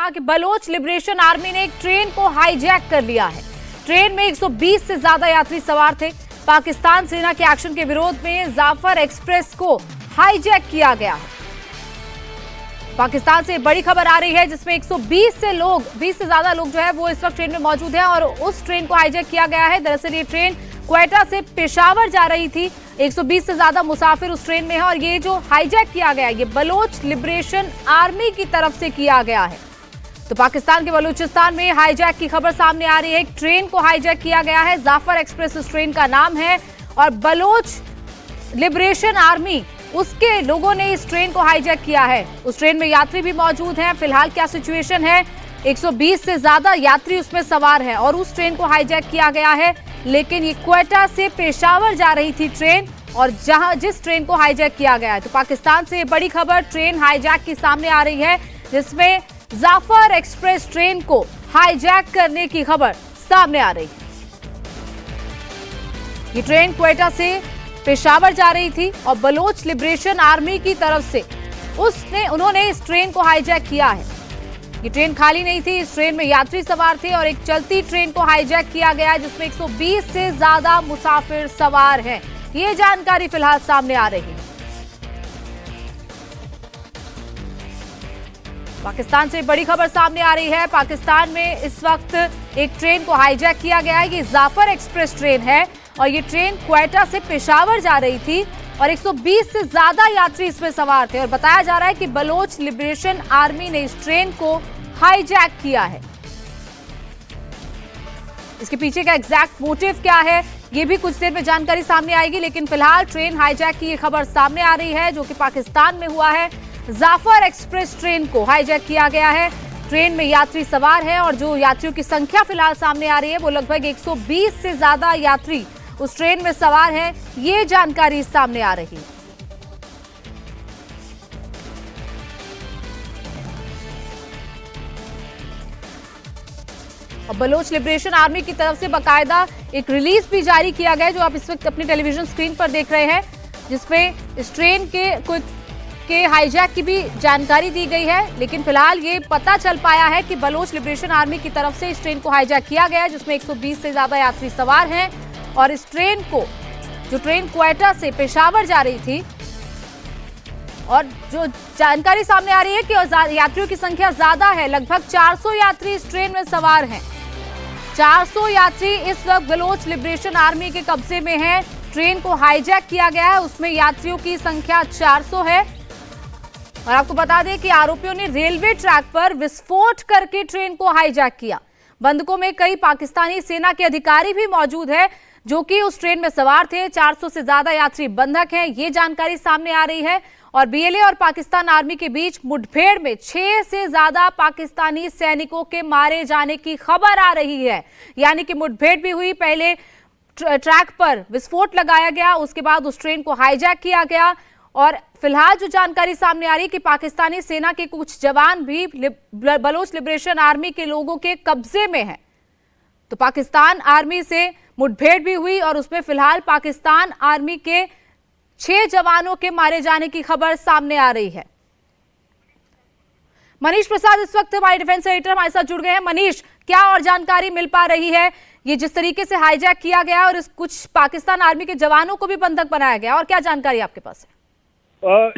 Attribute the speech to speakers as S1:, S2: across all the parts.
S1: वहां के Bloch liberation army ने एक ट्रेन को हाईजैक कर लिया है। ट्रेन में 120 से ज्यादा यात्री सवार थे। पाकिस्तान सेना के एक्शन के विरोध में जाफर एक्सप्रेस को हाईजैक किया गया है। पाकिस्तान से बड़ी खबर आ रही है जिसमें 120 से ज्यादा लोग जो है वो इस वक्त ट्रेन में मौजूद हैं और उस ट्रेन को हाईजैक किया गया है। दरअसल ये ट्रेन क्वेटा से पेशावर जा रही थी। 120 से ज्यादा मुसाफिर उस ट्रेन में है और ये जो हाईजैक किया गया है ये बलोच लिबरेशन आर्मी की तरफ से किया गया है। तो पाकिस्तान के बलूचिस्तान में हाईजैक की खबर सामने आ रही है। एक ट्रेन को हाईजैक किया गया है। जाफर एक्सप्रेस उस ट्रेन का नाम है और बलोच लिबरेशन आर्मी उसके लोगों ने इस ट्रेन को हाईजैक किया है। उस ट्रेन में यात्री भी मौजूद हैं। फिलहाल क्या सिचुएशन है? 120 से ज्यादा यात्री उसमें सवार हैं और उस ट्रेन को हाईजैक किया गया है। लेकिन ये क्वेटा से पेशावर जा रही थी ट्रेन और जिस ट्रेन को हाईजैक किया गया है। तो पाकिस्तान से बड़ी खबर ट्रेन हाईजैक की सामने आ रही है जिसमें जाफर एक्सप्रेस ट्रेन को हाईजैक करने की खबर सामने आ रही है। ये ट्रेन क्वेटा से पेशावर जा रही थी और बलोच लिबरेशन आर्मी की तरफ से उन्होंने इस ट्रेन को हाईजैक किया है। ये ट्रेन खाली नहीं थी। इस ट्रेन में यात्री सवार थे और एक चलती ट्रेन को हाईजैक किया गया जिसमें 120 से ज्यादा मुसाफिर सवार हैं। ये जानकारी फिलहाल सामने आ रही है। पाकिस्तान से बड़ी खबर सामने आ रही है। पाकिस्तान में इस वक्त एक ट्रेन को हाईजैक किया गया है। ये जाफर एक्सप्रेस ट्रेन है और ये ट्रेन क्वेटा से पेशावर जा रही थी और 120 से ज्यादा यात्री इसमें सवार थे और बताया जा रहा है कि बलोच लिबरेशन आर्मी ने इस ट्रेन को हाईजैक किया है। इसके पीछे का एग्जैक्ट मोटिव क्या है ये भी कुछ देर में जानकारी सामने आएगी, लेकिन फिलहाल ट्रेन हाईजैक की ये खबर सामने आ रही है जो कि पाकिस्तान में हुआ है। जाफर एक्सप्रेस ट्रेन को हाईजैक किया गया है। ट्रेन में यात्री सवार हैं और जो यात्रियों की संख्या फिलहाल सामने आ रही है वो लगभग 120 से ज्यादा यात्री उस ट्रेन में सवार हैं। ये जानकारी सामने आ रही है। और बलोच लिबरेशन आर्मी की तरफ से बाकायदा एक रिलीज भी जारी किया गया है जो आप इस वक्त अपनी टेलीविजन स्क्रीन पर देख रहे हैं, जिसमें इस ट्रेन के हाईजैक की भी जानकारी दी गई है। लेकिन फिलहाल ये पता चल पाया है कि बलोच लिबरेशन आर्मी की तरफ से इस ट्रेन को हाईजैक किया गया है जिसमें 120 से ज्यादा यात्री सवार हैं और इस ट्रेन को जो ट्रेन क्वेटा से पेशावर जा रही थी और जो जानकारी सामने आ रही है कि यात्रियों की संख्या ज्यादा है। लगभग 400 यात्री इस ट्रेन में सवार हैं। 400 यात्री इस वक्त बलोच लिबरेशन आर्मी के कब्जे में है। ट्रेन को हाईजैक किया गया है, उसमें यात्रियों की संख्या 400 है। और आपको बता दें कि आरोपियों ने रेलवे ट्रैक पर विस्फोट करके ट्रेन को हाईजैक किया। बंधकों में कई पाकिस्तानी सेना के अधिकारी भी मौजूद है जो कि उस ट्रेन में सवार थे। 400 से ज्यादा यात्री बंधक हैं, ये जानकारी सामने आ रही है। और बीएलए और पाकिस्तान आर्मी के बीच मुठभेड़ में 6 से ज्यादा पाकिस्तानी सैनिकों के मारे जाने की खबर आ रही है। यानी कि मुठभेड़ भी हुई, पहले ट्रैक पर विस्फोट लगाया गया, उसके बाद उस ट्रेन को हाईजैक किया गया। और फिलहाल जो जानकारी सामने आ रही है कि पाकिस्तानी सेना के कुछ जवान भी बलोच लिबरेशन आर्मी के लोगों के कब्जे में हैं। तो पाकिस्तान आर्मी से मुठभेड़ भी हुई और उसमें फिलहाल पाकिस्तान आर्मी के 6 जवानों के मारे जाने की खबर सामने आ रही है। मनीष प्रसाद इस वक्त हमारे डिफेंस एडिटर हमारे साथ जुड़ गए हैं। मनीष, क्या और जानकारी मिल पा रही है? ये जिस तरीके से हाईजैक किया गया और कुछ पाकिस्तान आर्मी के जवानों को भी बंधक बनाया गया, और क्या जानकारी आपके पास है?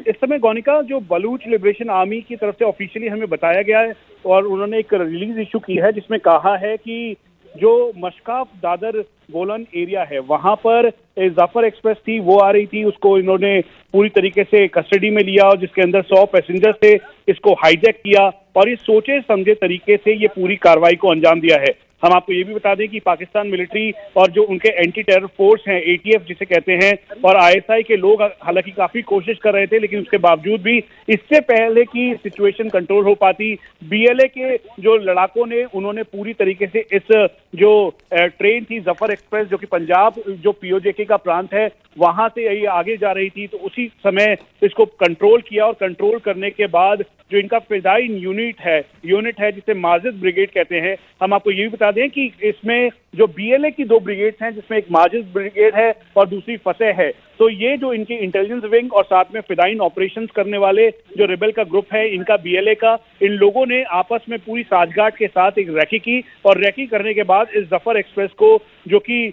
S2: इस समय गौनिका, जो बलूच लिबरेशन आर्मी की तरफ से ऑफिशियली हमें बताया गया है और उन्होंने एक रिलीज इशू की है जिसमें कहा है कि जो मशकाफ दादर गोलन एरिया है वहां पर जाफर एक्सप्रेस थी, वो आ रही थी, उसको इन्होंने पूरी तरीके से कस्टडी में लिया और जिसके अंदर 100 पैसेंजर थे, इसको हाईजैक किया और इस सोचे समझे तरीके से ये पूरी कार्रवाई को अंजाम दिया है। हम आपको ये भी बता दें कि पाकिस्तान मिलिट्री और जो उनके एंटी टेरर फोर्स हैं, एटीएफ जिसे कहते हैं, और आईएसआई के लोग हालांकि काफी कोशिश कर रहे थे, लेकिन उसके बावजूद भी इससे पहले कि सिचुएशन कंट्रोल हो पाती, बीएलए के जो लड़ाकों ने उन्होंने पूरी तरीके से इस जो ट्रेन थी जाफर एक्सप्रेस जो कि पंजाब जो पीओजेके का प्रांत है वहां से ये आगे जा रही थी, तो उसी समय इसको कंट्रोल किया और कंट्रोल करने के बाद जो इनका फिदाई यूनिट है जिसे माजिद ब्रिगेड कहते हैं, हम आपको ये भी बता दें कि इसमें जो बीएलए की 2 ब्रिगेड्स हैं, जिसमें एक माजिद ब्रिगेड है और दूसरी फतेह है, तो ये जो इनकी इंटेलिजेंस विंग और साथ में फिदाइन ऑपरेशंस करने वाले जो रिबेल का ग्रुप है, इनका बीएलए का, इन लोगों ने आपस में पूरी साठगांठ के साथ एक रैकी की और रैकी करने के बाद इस जफर एक्सप्रेस को, जो कि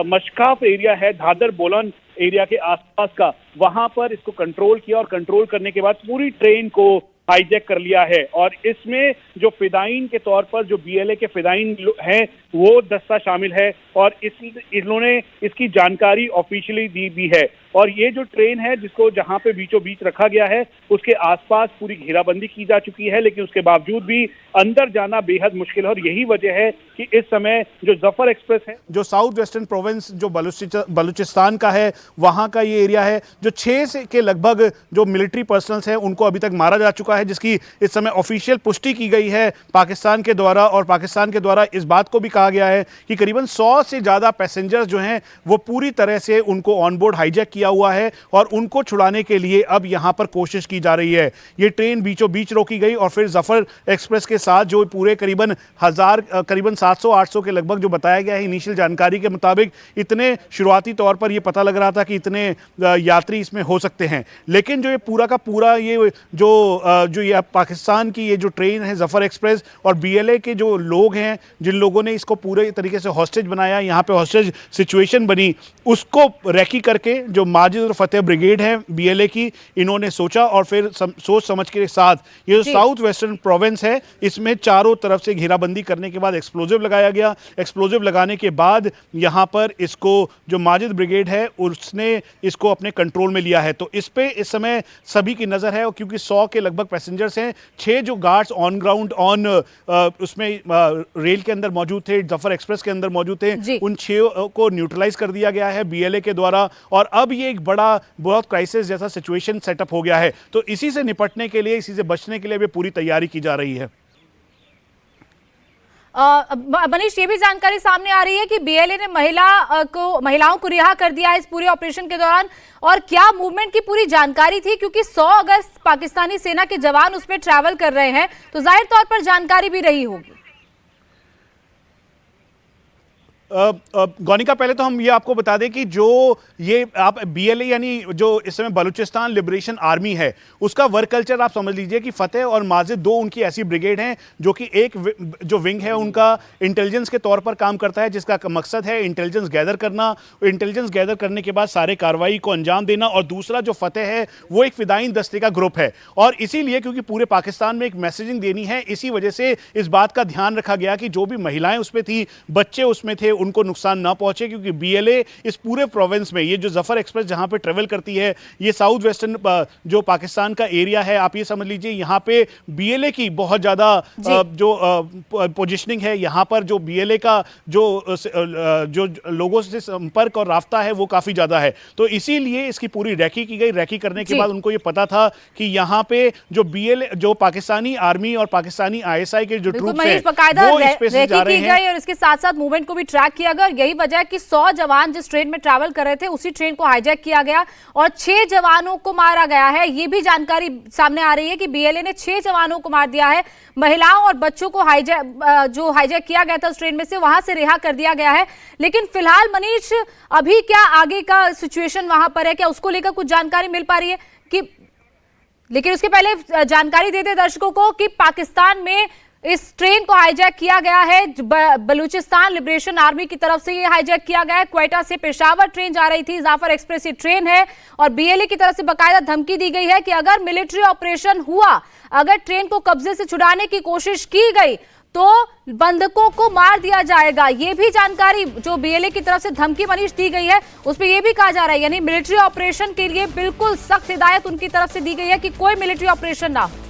S2: मशकाफ एरिया है, धादर बोलन एरिया के आसपास का, वहां पर इसको कंट्रोल किया और कंट्रोल करने के बाद पूरी ट्रेन को हाईजैक कर लिया है। और इसमें जो फिदाइन के तौर पर जो बीएलए के फिदाइन हैं वो दस्ता शामिल है और इन्होंने इसकी जानकारी ऑफिशियली दी भी है। और ये जो ट्रेन है जिसको जहां पे बीचों बीच रखा गया है उसके आसपास पूरी घेराबंदी की जा चुकी है, लेकिन उसके बावजूद भी अंदर जाना बेहद मुश्किल है। और यही वजह है कि इस समय जो जफर एक्सप्रेस है, जो साउथ वेस्टर्न प्रोविंस जो बलूचिस्तान का है, वहां का ये एरिया है, जो 6 के लगभग जो मिलिट्री पर्सनल्स हैं उनको अभी तक मारा जा चुका है, जिसकी इस समय ऑफिशियल पुष्टि की गई है पाकिस्तान के द्वारा। और पाकिस्तान के द्वारा इस बात को भी कहा गया है कि करीबन 100 से ज्यादा पैसेंजर्स जो हैं वो पूरी तरह से उनको ऑन बोर्ड हाईजैक किया हुआ है और उनको छुड़ाने के लिए अब यहां पर कोशिश की जा रही है। ये ट्रेन बीचों बीच रोकी गई और फिर जफर एक्सप्रेस के साथ जो पूरे करीबन 700-800 के लगभग जो बताया गया है इनिशियल जानकारी के मुताबिक, इतने शुरुआती तौर पर यह पता लग रहा था कि इतने यात्री इसमें हो सकते हैं। लेकिन जो ये पूरा का पूरा ये जो ये पाकिस्तान की ये जो ट्रेन है जफर एक्सप्रेस और बीएलए के जो लोग हैं, जिन लोगों ने इसको पूरे तरीके से हॉस्टेज बनाया, यहाँ पे हॉस्टेज सिचुएशन बनी, उसको रैकी करके जो माजिद और फतेह ब्रिगेड है बीएलए की, इन्होंने सोचा और फिर सोच समझ के साथ ये जो साउथ वेस्टर्न प्रोविंस है इसमें चारों तरफ से घेराबंदी करने के बाद एक्सप्लोजिव लगाया गया। एक्सप्लोजिव लगाने के बाद यहाँ पर इसको जो माजिद ब्रिगेड है उसने इसको अपने कंट्रोल में लिया है। तो इस पे इस समय सभी की नजर है, क्योंकि 100 के लगभग पैसेंजर्स हैं, 6 जो गार्ड्स ऑन ग्राउंड उसमें रेल के अंदर मौजूद थे, जफर एक्सप्रेस के अंदर मौजूद थे, उन 6 को न्यूट्रलाइज कर दिया गया है बीएलए के द्वारा। और अब ये एक बहुत क्राइसिस जैसा सिचुएशन सेटअप हो गया है। तो इसी से निपटने के लिए, इसी से बचने के लिए भी पूरी तैयारी की जा रही है।
S1: मनीष, ये भी जानकारी सामने आ रही है कि बीएलए ने महिलाओं को रिहा कर दिया है इस पूरे ऑपरेशन के दौरान, और क्या मूवमेंट की पूरी जानकारी थी? क्योंकि 100 अगर पाकिस्तानी सेना के जवान उसमें ट्रैवल कर रहे हैं तो जाहिर तौर पर जानकारी भी रही होगी।
S2: गौनिका, पहले तो हम ये आपको बता दें कि जो ये आप बीएलए यानी जो इस समय बलूचिस्तान लिबरेशन आर्मी है उसका वर्क कल्चर आप समझ लीजिए कि फतेह और माजिद 2 उनकी ऐसी ब्रिगेड हैं जो कि एक जो विंग है उनका इंटेलिजेंस के तौर पर काम करता है, जिसका मकसद है इंटेलिजेंस गैदर करना, इंटेलिजेंस गैदर करने के बाद सारे कार्रवाई को अंजाम देना। और दूसरा जो फतेह है वो एक फिदाइन दस्ते का ग्रुप है। और इसीलिए क्योंकि पूरे पाकिस्तान में एक मैसेजिंग देनी है, इसी वजह से इस बात का ध्यान रखा गया कि जो भी महिलाएं उसमें थी, बच्चे उसमें थे, उनको नुकसान ना पहुंचे, क्योंकि बीएलए इस पूरे प्रोविंस में, ये जो जफर एक्सप्रेस जहां पे ट्रेवल करती है, ये साउथ वेस्टर्न जो पाकिस्तान का एरिया है, आप ये समझ लीजिए यहां पे बीएलए की बहुत ज्यादा जो पोजीशनिंग है, यहां पर जो बीएलए का जो लोगों से संपर्क और राफ्ता है वो काफी ज्यादा है। तो इसीलिए इसकी पूरी रैकी की गई। रैकी करने के बाद उनको ये पता था कि यहां पे जो बीएलए, जो पाकिस्तानी आर्मी और पाकिस्तानी आईएसआई के जो ट्रूप्स हैं वो इस पे से जा रहे हैं,
S1: और इसके साथ साथ मूवमेंट को भी ट्रैक किया गया। और यही वजह है कि 100 जवान जिस ट्रेन में ट्रैवल कर रहे थे उसी ट्रेन को हाईजैक किया गया और 6 जवानों को मारा गया है। ये भी जानकारी सामने आ रही है कि बीएलए ने 6 जवानों को मार दिया है। महिलाओं और बच्चों को हाईजैक किया गया था उस ट्रेन में से, वहां से रिहा कर दिया गया है। लेकिन फिलहाल मनीष, अभी क्या आगे का सिचुएशन वहां पर है, क्या उसको लेकर कुछ जानकारी मिल पा रही है? लेकिन उसके पहले जानकारी देते दर्शकों को कि पाकिस्तान में इस ट्रेन को हाईजैक किया गया है, बलूचिस्तान लिबरेशन आर्मी की तरफ से ये हाईजैक किया गया है। क्वेटा से पेशावर ट्रेन जा रही थी, जाफर एक्सप्रेस ये ट्रेन है, और बीएलए की तरफ से बाकायदा धमकी दी गई है कि अगर मिलिट्री ऑपरेशन हुआ, अगर ट्रेन को कब्जे से छुड़ाने की कोशिश की गई तो बंधकों को मार दिया जाएगा। ये भी जानकारी जो बीएलए की तरफ से धमकी मनीष दी गई है उसमें यह भी कहा जा रहा है, यानी मिलिट्री ऑपरेशन के लिए बिल्कुल सख्त हिदायत उनकी तरफ से दी गई है कि कोई मिलिट्री ऑपरेशन ना हो।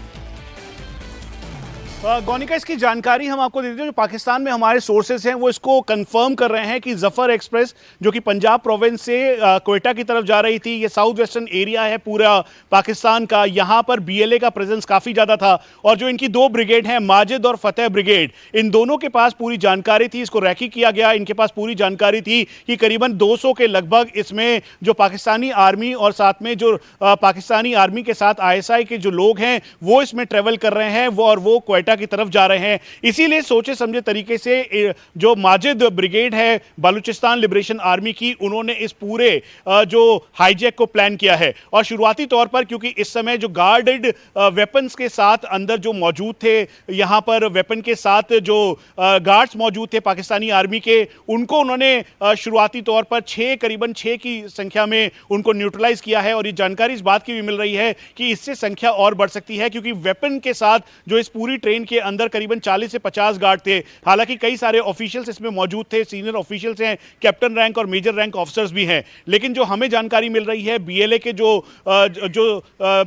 S2: गौनिका, इसकी जानकारी हम आपको देते हैं। जो पाकिस्तान में हमारे सोर्सेज हैं वो इसको कंफर्म कर रहे हैं कि जफर एक्सप्रेस जो कि पंजाब प्रोविंस से क्वेटा की तरफ जा रही थी, ये साउथ वेस्टर्न एरिया है पूरा पाकिस्तान का, यहाँ पर बीएलए का प्रेजेंस काफ़ी ज़्यादा था। और जो इनकी 2 ब्रिगेड हैं, माजिद और फतेह ब्रिगेड, इन दोनों के पास पूरी जानकारी थी, इसको रैकी किया गया। इनके पास पूरी जानकारी थी कि करीबन 200 के लगभग इसमें जो पाकिस्तानी आर्मी और साथ में जो पाकिस्तानी आर्मी के साथ आईएसआई के जो लोग हैं वो इसमें ट्रेवल कर रहे हैं, और वो क्वेटा
S3: की तरफ जा रहे हैं। इसीलिए सोचे समझे तरीके से जो माजिद ब्रिगेड है बलूचिस्तान लिबरेशन आर्मी की, उन्होंने इस पूरे जो हाईजैक को प्लान किया है। और शुरुआती तौर पर क्योंकि इस समय जो गार्डेड वेपन्स के साथ अंदर जो मौजूद थे, यहाँ पर वेपन के साथ जो गार्ड्स मौजूद थे पाकिस्तानी आर्मी के, उनको उन्होंने शुरुआती तौर पर करीबन 6 की संख्या में उनको न्यूट्रलाइज किया है। और ये जानकारी इस बात की भी मिल रही है कि इससे संख्या और बढ़ सकती है, क्योंकि वेपन के साथ जो इस पूरी ट्रेन के अंदर करीबन 40 से 50 गार्ड थे। हालांकि कई सारे ऑफिशियल्स इसमें मौजूद थे, सीनियर ऑफिशियल्स हैं, कैप्टन रैंक और मेजर रैंक ऑफिसर्स भी हैं। लेकिन जो हमें जानकारी मिल रही है बीएलए के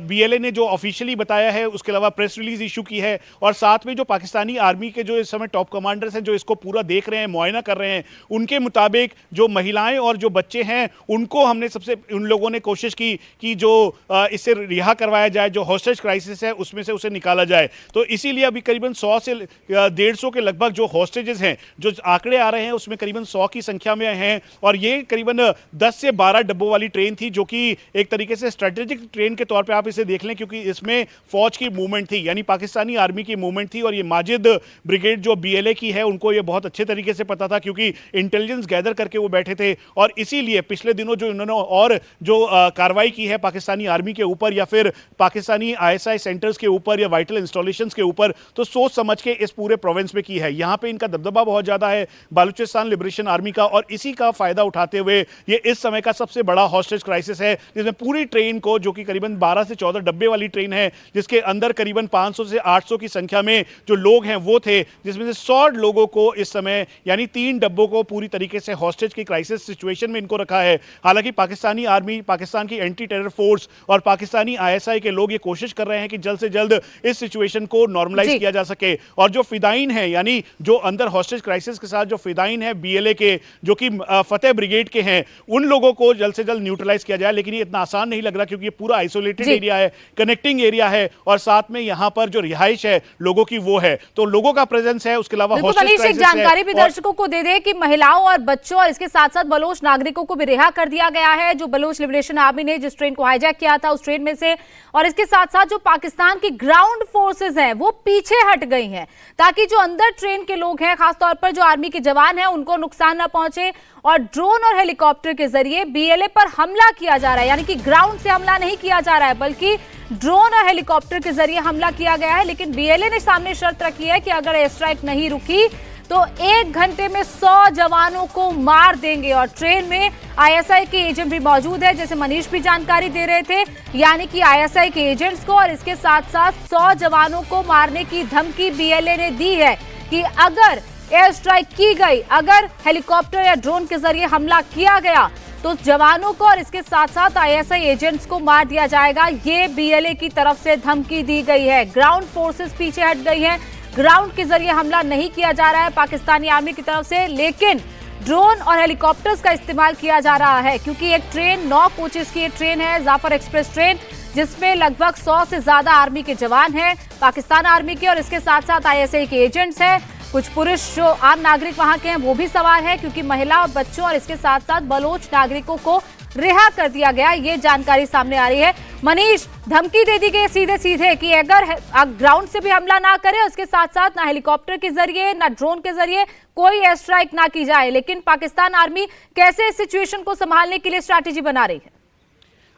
S3: बीएलए ने जो ऑफिशियली बताया है, उसके अलावा प्रेस रिलीज इशू की है, और साथ में जो पाकिस्तानी आर्मी के जो इस समय टॉप कमांडर्स हैं जो इसको पूरा देख रहे हैं, मुआयना कर रहे हैं, उनके मुताबिक जो महिलाएं और जो बच्चे हैं उनको हमने उन लोगों ने कोशिश की कि जो इससे रिहा करवाया जाए, जो हॉस्टेज क्राइसिस है उसमें से उसे निकाला जाए। तो इसीलिए अभी करीबन 100 से 150 के लगभग जो हॉस्टेजेस हैं, जो आंकड़े आ रहे हैं उसमें करीबन 100 की संख्या में हैं। और ये करीबन 10 से 12 डब्बों वाली ट्रेन थी, जो कि एक तरीके से स्ट्रेटेजिक ट्रेन के तौर पे आप इसे देख लें, क्योंकि इसमें फौज की मूवमेंट थी, यानी पाकिस्तानी आर्मी की मूवमेंट थी। और ये माजिद ब्रिगेड जो बीएलए की है, उनको ये बहुत अच्छे तरीके से पता था, क्योंकि इंटेलिजेंस गैदर करके वो बैठे थे। और इसीलिए पिछले दिनों जो इन्होंने और जो कार्रवाई की है पाकिस्तानी आर्मी के ऊपर या फिर पाकिस्तानी आईएसआई सेंटर्स के ऊपर या वाइटल इंस्टॉलेशंस के ऊपर, तो सोच समझ के इस पूरे प्रोविंस में की है। यहाँ पे इनका दबदबा बहुत ज़्यादा है बलूचिस्तान लिबरेशन आर्मी का, और इसी का फायदा उठाते हुए ये इस समय का सबसे बड़ा हॉस्टेज क्राइसिस है, जिसमें पूरी ट्रेन को, जो कि करीबन 12 से 14 डब्बे वाली ट्रेन है, जिसके अंदर करीबन 500 से 800 की संख्या में जो लोग हैं वो थे, जिसमें से 100 लोगों को इस समय यानी 3 डब्बों को पूरी तरीके से हॉस्टेज की क्राइसिस सिचुएशन में इनको रखा है। हालांकि पाकिस्तानी आर्मी, पाकिस्तान की एंटी टेरर फोर्स और पाकिस्तानी आईएसआई के लोग ये कोशिश कर रहे हैं कि जल्द से जल्द इस सिचुएशन को नॉर्मलाइज किया जा सके। और जो फिदाइन है, यानी जो अंदर हॉस्टेज क्राइसिस के साथ जो फिदाइन है बीएलए के, जो कि फतेह ब्रिगेड के हैं, उन लोगों को जल्द से जल्द न्यूट्रलाइज किया जाए। लेकिन ये इतना आसान नहीं लग रहा, क्योंकि ये पूरा आइसोलेटेड एरिया है, कनेक्टिंग एरिया है, और साथ में यहाँ पर जो रिहाइश है लोगों की वो है, तो लोगों का प्रेजेंस है। उसके अलावा
S1: एक जानकारी भी दर्शकों को दे दे कि महिलाओं और बच्चों और इसके साथ साथ बलोच नागरिकों को भी रिहा कर दिया गया है, जो बलोच लिबरेशन आर्मी ने जिस ट्रेन को हाईजैक किया था उस ट्रेन में से। और इसके साथ साथ जो पाकिस्तान की ग्राउंड फोर्सेस हैं वो पीछे हट गई हैं, ताकि जो अंदर ट्रेन के लोग हैं, खासतौर पर जो आर्मी के जवान हैं, उनको नुकसान न पहुंचे। और ड्रोन और हेलीकॉप्टर के जरिए बीएलए पर हमला किया जा रहा है, यानी कि ग्राउंड से हमला नहीं किया जा रहा है, बल्कि ड्रोन और हेलीकॉप्टर के जरिए हमला किया गया है। लेकिन बीएलए ने सामने शर्त रखी है कि अगर एयर स्ट्राइक नहीं रुकी तो 1 घंटे में 100 जवानों को मार देंगे। और ट्रेन में आईएसआई के एजेंट भी मौजूद है, जैसे मनीष भी जानकारी दे रहे थे, यानी कि आईएसआई के एजेंट्स को और इसके साथ साथ 100 जवानों को मारने की धमकी बीएलए ने दी है कि अगर एयर स्ट्राइक की गई, अगर हेलीकॉप्टर या ड्रोन के जरिए हमला किया गया, तो जवानों को और इसके साथ साथ आईएसआई एजेंट्स को मार दिया जाएगा। ये बीएलए की तरफ से धमकी दी गई है। ग्राउंड फोर्सेस पीछे हट गई हैं, ग्राउंड के जरिए हमला नहीं किया जा रहा है पाकिस्तानी आर्मी की तरफ से, लेकिन ड्रोन और हेलीकॉप्टर्स का इस्तेमाल किया जा रहा है, क्योंकि एक ट्रेन 9 कोचेस की ट्रेन है, जाफर एक्सप्रेस ट्रेन, जिसमें लगभग 100 से ज्यादा आर्मी के जवान हैं, पाकिस्तान आर्मी के, और इसके साथ साथ आईएसआई के एजेंट्स हैं। कुछ पुरुष जो आम नागरिक वहां के हैं वो भी सवार है, क्योंकि महिला और बच्चों और इसके साथ साथ बलोच नागरिकों को रिहा कर दिया गया, ये जानकारी सामने आ रही है। मनीष, धमकी दे दी गई सीधे सीधे कि अगर ग्राउंड से भी हमला ना करे, उसके साथ साथ ना हेलीकॉप्टर के जरिए ना ड्रोन के जरिए कोई एयर स्ट्राइक ना की जाए। लेकिन पाकिस्तान आर्मी कैसे इस सिचुएशन को संभालने के लिए स्ट्रैटेजी बना रही है?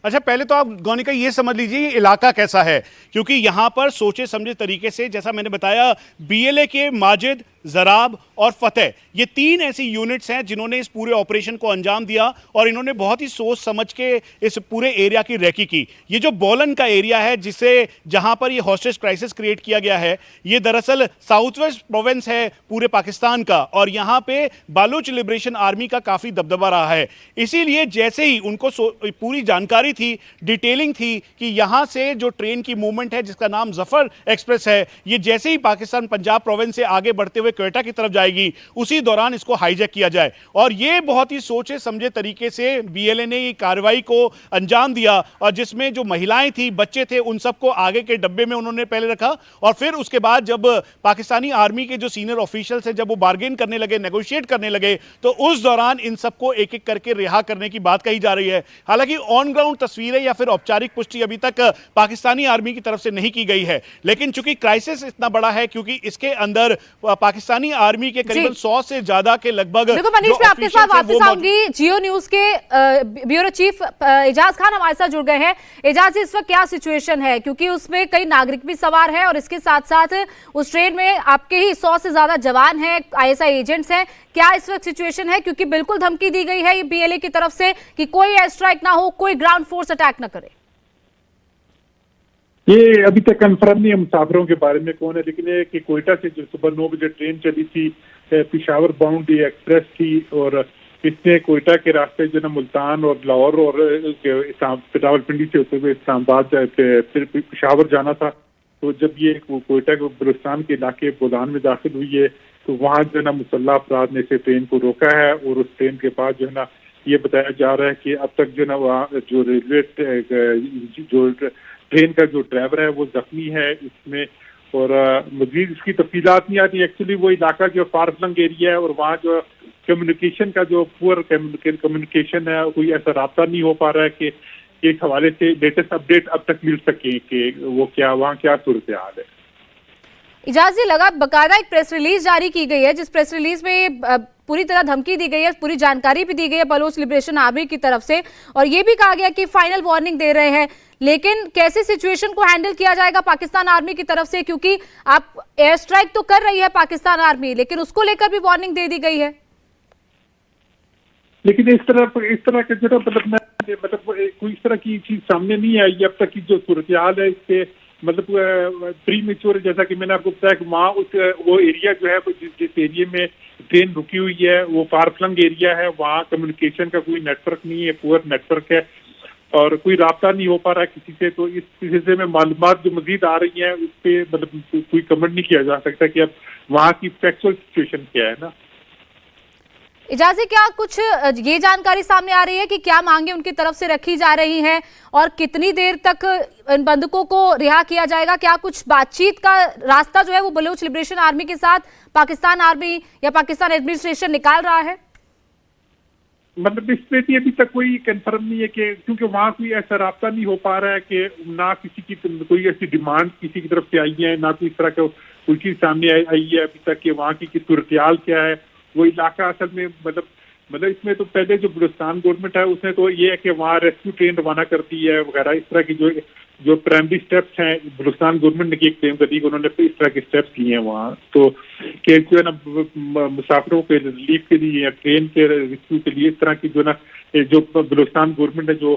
S3: अच्छा, पहले तो आप गौनिका ये समझ लीजिए ये इलाका कैसा है, क्योंकि यहाँ पर सोचे समझे तरीके से, जैसा मैंने बताया, बीएलए के माजिद, जराब और फतेह, ये 3 ऐसी यूनिट्स हैं जिन्होंने इस पूरे ऑपरेशन को अंजाम दिया, और इन्होंने बहुत ही सोच समझ के इस पूरे एरिया की रेकी की। ये जो बोलन का एरिया है, जिसे जहां पर ये हॉस्टेज क्राइसिस क्रिएट किया गया है, ये दरअसल साउथ वेस्ट प्रोविंस है पूरे पाकिस्तान का, और यहाँ पे बलूच लिबरेशन आर्मी का काफ़ी दबदबा रहा है। इसीलिए जैसे ही उनको पूरी जानकारी थी, डिटेलिंग थी कि यहाँ से जो ट्रेन की मूवमेंट है जिसका नाम जफर एक्सप्रेस है, ये जैसे ही पाकिस्तान पंजाब प्रोविंस से आगे बढ़ते हुए क्वेटा की तरफ जाएगी, उसी दौरान इसको हाईजैक किया जाए। और ये बहुत ही सोचे समझे तरीके से बीएलए ने ये कार्रवाई को अंजाम दिया, और जिसमें जो महिलाएं थी, बच्चे थे, उन सबको आगे के डब्बे में उन्होंने पहले रखा, और फिर उसके बाद जब पाकिस्तानी आर्मी के जो सीनियर ऑफिशियल्स हैं, जब वो बार्गेन करने लगे, नेगोशिएट करने लगे, तो उस दौरान इन सबको एक एक करके रिहा करने की बात कही जा रही है। हालांकि ऑन ग्राउंड तस्वीरें या फिर औपचारिक पुष्टि अभी तक पाकिस्तानी आर्मी की तरफ से नहीं की गई है, लेकिन चूंकि क्राइसिस इतना बड़ा है, क्योंकि इसके अंदर पाकिस्तानी आर्मी के करीबन 100 से ज्यादा के लगभग।
S1: देखो मनीष, मैं आपके साथ वापस आऊंगी। जियो न्यूज के ब्यूरो चीफ एजाज खान हमारे साथ जुड़ गए हैं। एजाज, इस वक्त क्या सिचुएशन है, क्योंकि उसमें कई नागरिक भी सवार है और इसके साथ साथ उस ट्रेन में आपके ही 100 से ज्यादा जवान हैं, आईएसआई एजेंट्स हैं। क्या इस वक्त सिचुएशन है, क्योंकि बिल्कुल धमकी दी गई है बीएलए की तरफ से कि कोई एयर स्ट्राइक ना हो, कोई ग्राउंड फोर्स अटैक ना करे।
S4: ये अभी तक कंफर्म नहीं है मुसाफिरों के बारे में कौन है, लेकिन ये कि कोयटा से जो सुबह 9 बजे ट्रेन चली थी, पिशावर बाउंड ये एक्सप्रेस थी, और इसने कोयटा के रास्ते जो ना मुल्तान और लाहौर और रावलपिंडी से होते हुए इस्लामाबाद फिर पिशावर जाना था। तो जब ये कोयटा के बलूचिस्तान के इलाके बोलान में दाखिल हुई है, तो वहाँ जो है ना मुसल्लह अफराद ने इसे ट्रेन को रोका है, और उस ट्रेन के बाद जो है ना ये बताया जा रहा है कि अब तक जो ना वहाँ जो रेलवे जो ट्रेन का जो ड्राइवर है वो जख्मी है इसमें, और मजीद इसकी तफसीलात नहीं आती। एक्चुअली वो इलाका जो फारफलंग एरिया है, और वहाँ जो कम्युनिकेशन का जो पुअर कम्युनिकेशन है, कोई ऐसा रास्ता नहीं हो पा रहा है कि इस हवाले से लेटेस्ट अपडेट अब तक मिल सके कि वो क्या वहाँ क्या सूरत हाल है।
S1: इजाज़, लगा बाकायदा एक प्रेस रिलीज जारी की गई है, जिस प्रेस रिलीज में पूरी तरह धमकी दी गई है, पूरी जानकारी भी दी गई है बलोच लिबरेशन आर्मी की तरफ से, और ये भी कहा गया कि फाइनल वार्निंग दे रहे हैं। लेकिन कैसे सिचुएशन को हैंडल किया जाएगा पाकिस्तान आर्मी की तरफ से, क्योंकि आप एयर स्ट्राइक तो कर रही है पाकिस्तान आर्मी, लेकिन उसको लेकर भी वार्निंग दे दी गई है।
S4: लेकिन इस तरह के जो मतलब कोई इस तरह की चीज सामने नहीं आई अब तक की जो सूरत हाल है, इसके मतलब प्री मेच्योर, जैसा कि मैंने आपको बताया कि वहाँ वो एरिया जो है जिस एरिया में ट्रेन रुकी हुई है वो फारफलंग एरिया है, वहाँ कम्युनिकेशन का कोई नेटवर्क नहीं है, पुअर नेटवर्क है, और कोई राब्ता नहीं हो पा रहा है किसी से। तो इस सिलसिले में मालूमात जो मजीद आ रही है उस पर मतलब कोई कमेंट नहीं किया जा सकता कि अब वहाँ की फैक्चुअल सिचुएशन क्या है ना।
S1: इजाज़े, क्या कुछ ये जानकारी सामने आ रही है कि क्या मांगे उनकी तरफ से रखी जा रही हैं और कितनी देर तक इन बंधकों को रिहा किया जाएगा? क्या कुछ बातचीत का रास्ता जो है वो बलूच लिबरेशन आर्मी के साथ पाकिस्तान आर्मी या पाकिस्तान एडमिनिस्ट्रेशन निकाल रहा है?
S4: मतलब इस पे अभी तक कोई कंफर्म नहीं है कि, क्योंकि वहाँ कोई ऐसा रास्ता नहीं हो पा रहा है कि ना किसी की कोई ऐसी डिमांड किसी की तरफ से आई है, ना कोई इस तरह का कोई चीज सामने आई है अभी तक कि वहाँ की सूरत-ए-हाल क्या है। वो इलाका असल में मतलब इसमें तो पहले जो बलूचिस्तान गवर्नमेंट है उसने तो ये है कि वहाँ रेस्क्यू ट्रेन रवाना करती है वगैरह, इस तरह की जो प्राइमरी स्टेप्स हैं बलूचिस्तान गवर्नमेंट ने क्लेम कर दी, उन्होंने इस तरह के स्टेप्स लिए हैं वहाँ। तो कि जो है ना मुसाफिरों के रिलीफ के लिए या ट्रेन के रेस्क्यू के लिए इस तरह की जो ना जो बलूचिस्तान गवर्नमेंट ने जो